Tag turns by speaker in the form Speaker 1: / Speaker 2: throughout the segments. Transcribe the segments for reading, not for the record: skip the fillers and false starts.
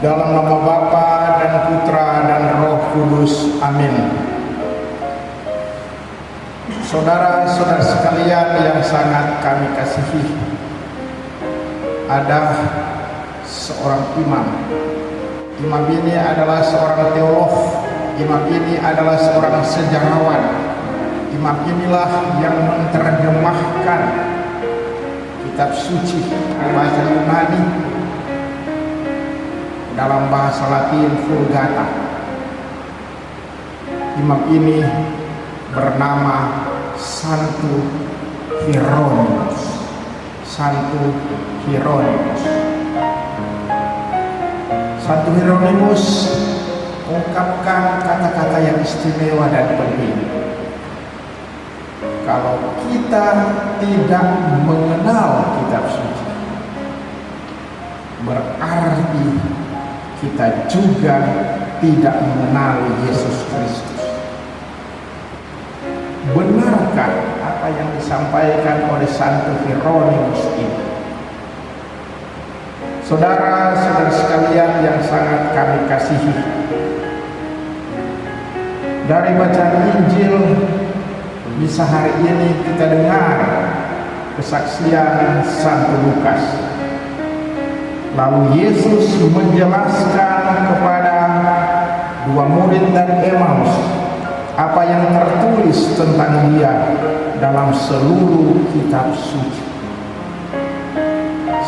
Speaker 1: Dalam nama Bapa dan Putra dan Roh Kudus. Amin. Saudara-saudara sekalian yang sangat kami kasihi, ada seorang imam. Imam ini adalah seorang teolog. Imam ini adalah seorang sejarawan. Imam inilah yang menerjemahkan kitab suci bahasa Yunani dalam bahasa Latin Vulgata. Imam ini bernama Santo Hieronymus. Santo Hieronymus. Santo Hieronymus mengungkapkan kata-kata yang istimewa dan penting. Kalau kita tidak mengenal kitab suci, berarti kita juga tidak mengenal Yesus Kristus. Benarkah apa yang disampaikan oleh Santo Hieronymus ini? Saudara-saudara sekalian yang sangat kami kasihi, dari bacaan Injil bisa hari ini kita dengar kesaksian Santo Lukas. Lalu Yesus menjelaskan kepada dua murid dari Emmaus apa yang tertulis tentang dia dalam seluruh kitab suci.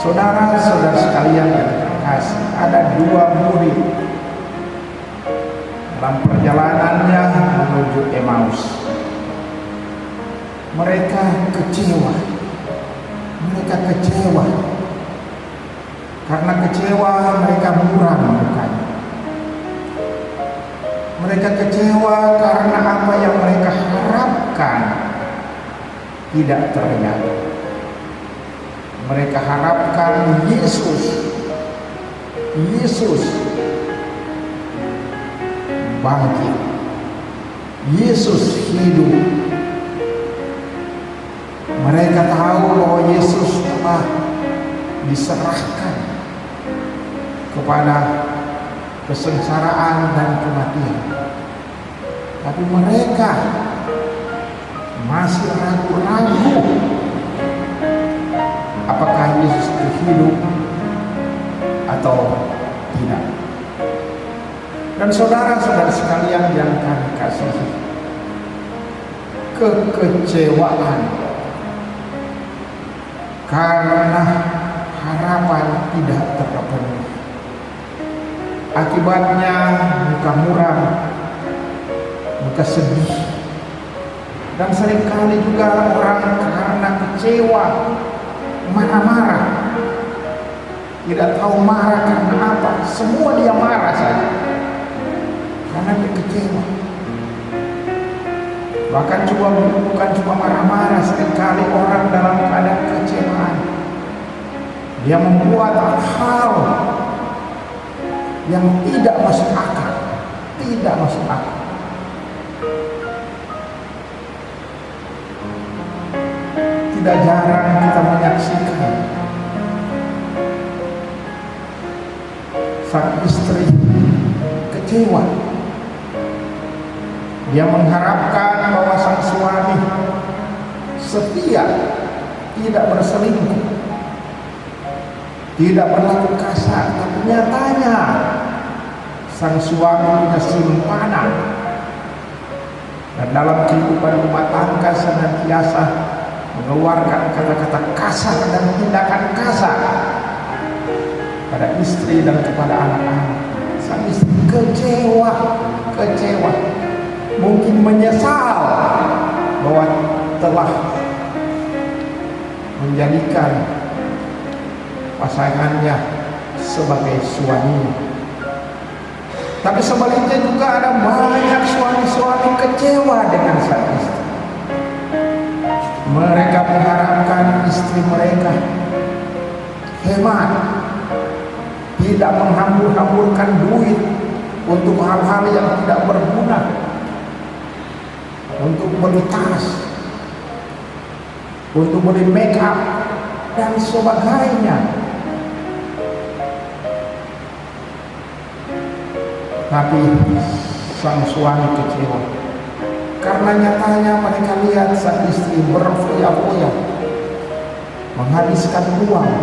Speaker 1: Saudara-saudara sekalian yang terkasih, ada dua murid dalam perjalanannya menuju Emmaus. Mereka kecewa. Karena kecewa mereka muram mukanya. Mereka kecewa karena apa yang mereka harapkan tidak ternyata. Mereka harapkan Yesus bangkit, Yesus hidup. Mereka tahu bahwa Yesus telah diserahkan kepada kesengsaraan dan kematian, tapi mereka masih ragu-ragu apakah Yesus itu hidup atau tidak. Dan saudara-saudara sekalian yang kami kasihi, kekecewaan karena harapan tidak terpenuhi, akibatnya muka muram, muka sedih, dan seringkali juga orang karena kecewa marah-marah, tidak tahu marah karena apa, semua dia marah saja karena dia kecewa. Bahkan bukan cuma marah-marah, seringkali orang dalam keadaan kecewaan dia membuat hal yang tidak masuk akal. Tidak jarang kita menyaksikan sang istri kecewa. Dia mengharapkan bahwa sang suami setia, tidak berselingkuh, tidak berlaku kasar, tapi nyatanya sang suami punya simpanan, dan dalam kehidupan rumah tangga senantiasa mengeluarkan kata-kata kasar dan tindakan kasar pada istri dan kepada anak-anak. Sang istri kecewa, mungkin menyesal bahwa telah menjadikan pasangannya sebagai suaminya. Tapi sebaliknya juga ada banyak suami-suami kecewa dengan sang istri. Mereka mengharapkan istri mereka hemat, tidak menghambur-hamburkan duit untuk hal-hal yang tidak berguna, untuk beli tas, untuk beli make up dan sebagainya. Tapi sang suami kecewa karena nyatanya mereka lihat sang istri berfoya-foya menghabiskan uang.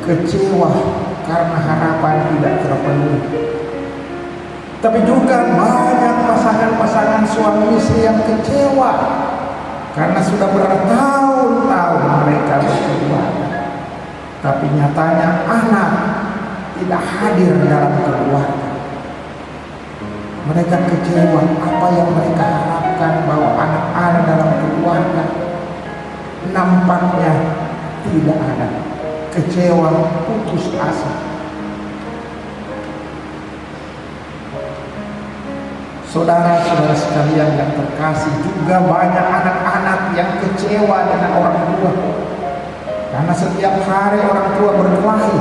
Speaker 1: Kecewa karena harapan tidak terpenuhi. Tapi juga banyak pasangan-pasangan suami istri yang kecewa karena sudah bertahun-tahun mereka berkeluarga, tapi nyatanya anak tidak hadir dalam keluarga. Mereka kecewa apa yang mereka harapkan bahwa anak ada dalam keluarga, nampaknya tidak ada. Kecewa, putus asa. Saudara-saudara sekalian yang terkasih, juga banyak anak-anak yang kecewa dengan orang tua karena setiap hari orang tua berkelahi,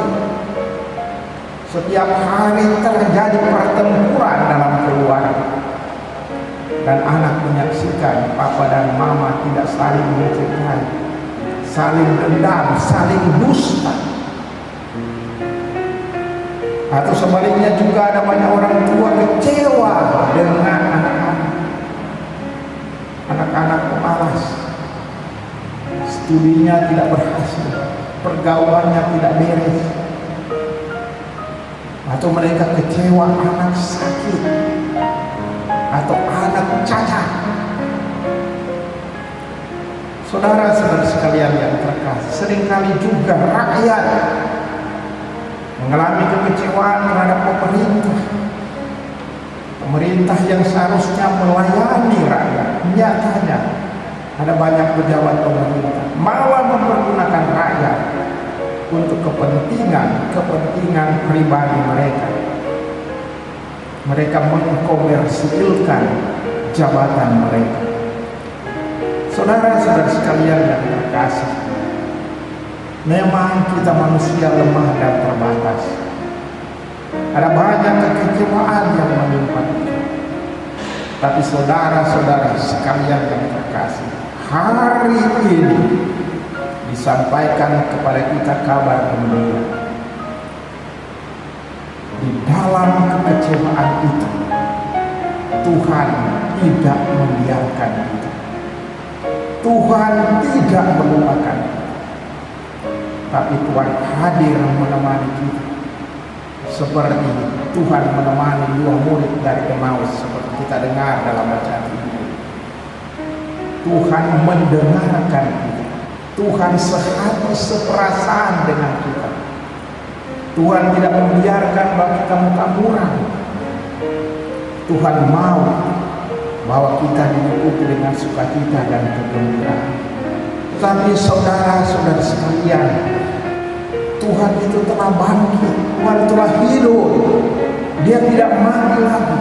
Speaker 1: setiap hari terjadi pertempuran dalam keluarga, dan anak menyaksikan papa dan mama tidak saling mencintai, saling dendam, saling dusta. Atau sebaliknya juga ada banyak orang tua kecewa dengan anak-anak pemalas, studinya tidak berhasil, pergaulannya tidak beres. Atau mereka kecewa anak sakit atau anak cacat. Saudara-saudara sekalian yang terkasih, seringkali juga rakyat mengalami kekecewaan terhadap pemerintah. Pemerintah yang seharusnya melayani rakyat, nyatanya ada banyak pejabat pemerintah malah mempergunakan rakyat untuk kepentingan pribadi mereka. Mereka mengkomersilkan jabatan mereka. Saudara-saudara sekalian yang terkasih, memang kita manusia lemah dan terbatas. Ada banyak kekecewaan yang menimpa kita. Tapi saudara-saudara sekalian yang terkasih, hari ini disampaikan kepada kita kabar gembira. Di dalam kekecewaan itu, Tuhan tidak membiarkan kita. Tuhan tidak melupakan kita. Tapi Tuhan hadir menemani kita, seperti Tuhan menemani dua murid dari Emmaus, seperti kita dengar dalam bacaan ini. Tuhan mendengarkan kita, Tuhan sehati seperasaan dengan kita. Tuhan tidak membiarkan bahwa kita muka muram. Tuhan mau bahwa kita diliputi dengan sukacita dan kegembiraan. Tapi saudara-saudara sekalian, Tuhan itu telah bangkit, Tuhan telah hidup, Dia tidak mati lagi.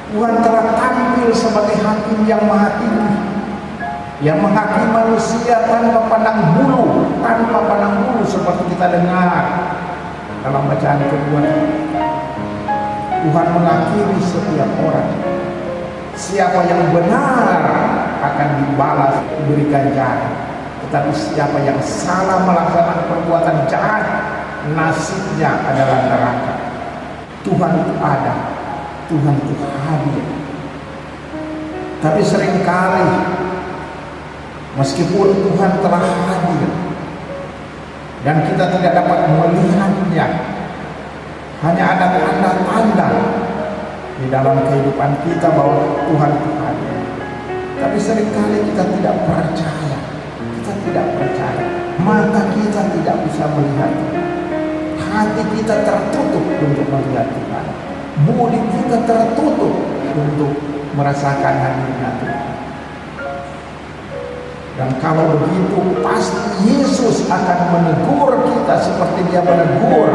Speaker 1: Tuhan telah tampil sebagai hakim yang maha tinggi, yang menghakimi manusia tanpa pandang bulu, seperti kita dengar dalam bacaan kedua. Tuhan menghakimi setiap orang. Siapa yang benar akan dibalas, diberi ganjaran. Tetapi siapa yang salah melaksanakan perbuatan jahat, nasibnya adalah neraka. Tuhan itu ada, Tuhan itu hadir. Tapi seringkali meskipun Tuhan telah hadir dan kita tidak dapat melihatnya, hanya ada tanda-tanda di dalam kehidupan kita bahwa Tuhan itu hadir. Tapi seringkali kita tidak percaya. Kita tidak percaya. Mata kita tidak bisa melihat. Hati kita tertutup untuk melihat Tuhan. Budi kita tertutup untuk merasakan hadirnya Tuhan. Dan kalau begitu, pasti Yesus akan menegur kita seperti Dia menegur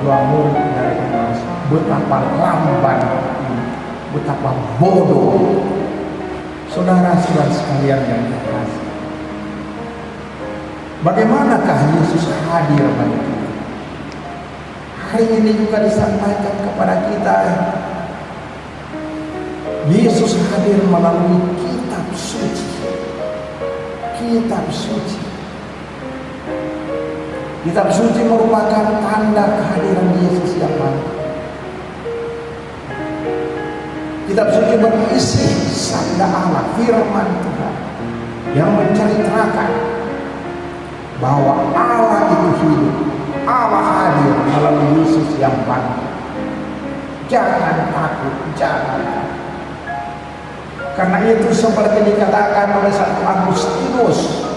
Speaker 1: dua murid dari Emmaus. Betapa lamban ini, betapa bodoh. Saudara-saudara sekalian yang terkasih, bagaimanakah Yesus hadir bagi kita? Hari ini juga disampaikan kepada kita, Yesus hadir melalui kitab suci. Kitab suci. Kitab suci merupakan tanda kehadiran Yesus yang baru. Kitab suci berisi sabda Allah, firman Tuhan, yang menceritakan bahwa Allah itu hidup, Allah hadir melalui Yesus yang baru. Jangan takut, jangan takut. Karena itu seperti dikatakan oleh Santo Agustinus,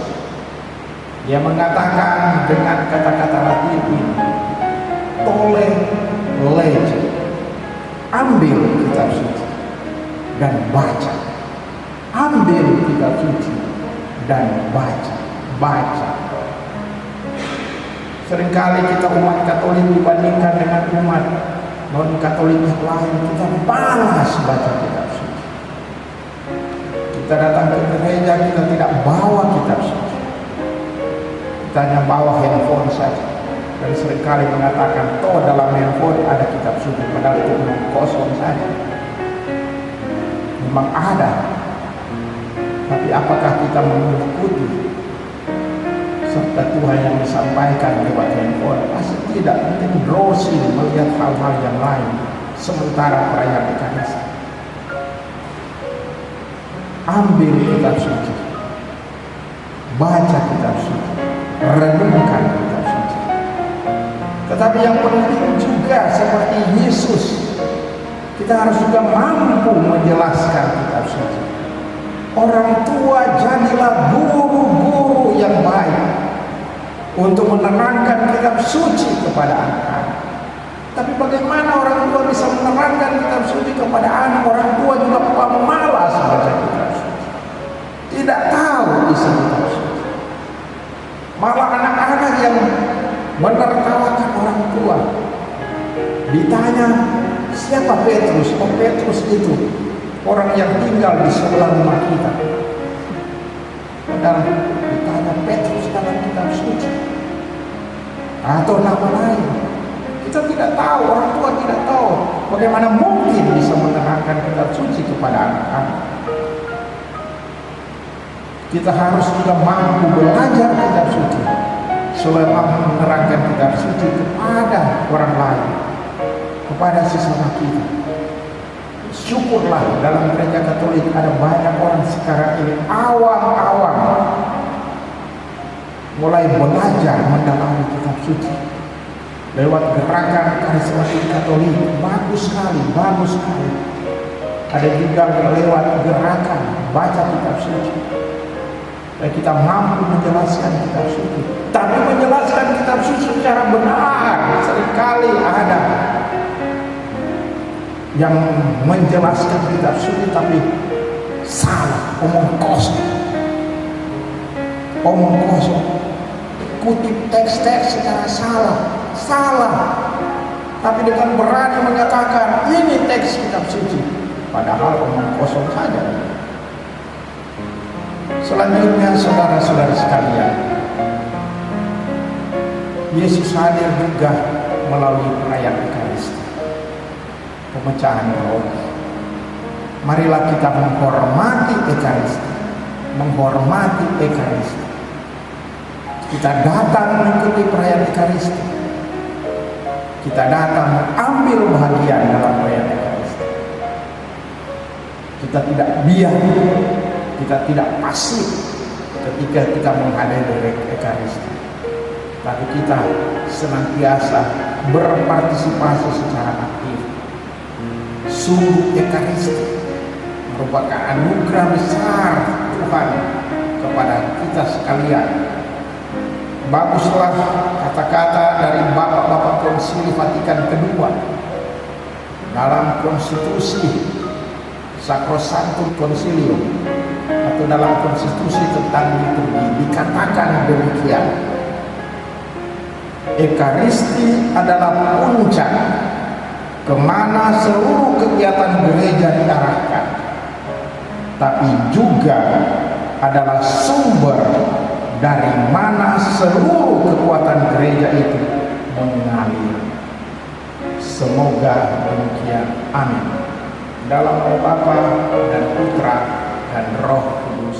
Speaker 1: dia mengatakan dengan kata-kata Latin ini, tole lege, ambil kitab suci dan baca, ambil kitab suci dan baca. Seringkali kita umat Katolik dibandingkan dengan umat non-Katolik yang lain, kita malas baca kitab suci. Kita datang ke gereja, kita tidak bawa kitab suci, kita hanya bawa handphone saja. Dan seringkali mengatakan, toh dalam handphone ada kitab suci, padahal itu kosong saja. Memang ada, tapi apakah kita mengikuti serta Tuhan yang disampaikan lewat handphone? Pasti tidak. Mungkin browsing, melihat hal-hal yang lain sementara perayaan Ekaristi. Ambil kitab suci, baca kitab suci, renungkan kitab suci. Tetapi yang penting juga seperti Yesus, kita harus juga mampu menjelaskan kitab suci. Orang tua, jadilah guru-guru yang baik untuk menerangkan kitab suci kepada anak-anak. Tapi bagaimana orang tua bisa menerangkan kitab suci kepada anak? Orang tua juga pemalas baca kitab suci, tidak tahu isi kitab suci. Malah anak-anak yang menertawakan orang tua. Ditanya, siapa Petrus? Oh, Petrus itu orang yang tinggal di sebelah rumah kita. Padahal ditanya Petrus dalam kitab suci atau nama lain, kita tidak tahu, orang tua tidak tahu. Bagaimana mungkin bisa menerangkan kitab suci kepada anak-anak? Kita harus juga mampu belajar kitab suci supaya mampu menerangkan kitab suci kepada orang lain, kepada sesama kita. Syukurlah dalam gereja Katolik ada banyak orang sekarang ini awam-awam mulai belajar mendalami kitab suci lewat gerakan karismatik Katolik. Bagus sekali, bagus sekali. Ada juga lewat gerakan baca kitab suci. Dan kita mampu menjelaskan kitab suci. Tapi menjelaskan kitab suci secara benar, seringkali ada yang menjelaskan kitab suci tapi salah, omong kosong, kutip teks-teks secara salah, tapi dengan berani menyatakan ini teks kitab suci, padahal omong kosong saja. Selanjutnya, saudara-saudara sekalian, Yesus hadir juga melalui perayaan Ekaristi, pemecahan roti. Marilah kita menghormati Ekaristi, menghormati Ekaristi. Kita datang mengikuti perayaan Ekaristi. Kita datang mengambil bahagian dalam perayaan Ekaristi. Kita tidak diam, kita tidak pasif ketika kita menghadiri Ekaristi, tapi kita senantiasa berpartisipasi secara aktif. Sungguh Ekaristi merupakan anugerah besar Tuhan kepada kita sekalian. Baguslah kata-kata dari Bapak-Bapak Konsili Vatikan II dalam konstitusi Sacrosanctum Concilium atau dalam konstitusi tentang liturgi, dikatakan demikian: Ekaristi adalah puncak kemana seluruh kegiatan gereja diarahkan, tapi juga adalah sumber dari mana seluruh kekuatan gereja itu mengalir. Semoga demikian. Amin. Dalam nama Bapa dan Putra dan Roh Kudus.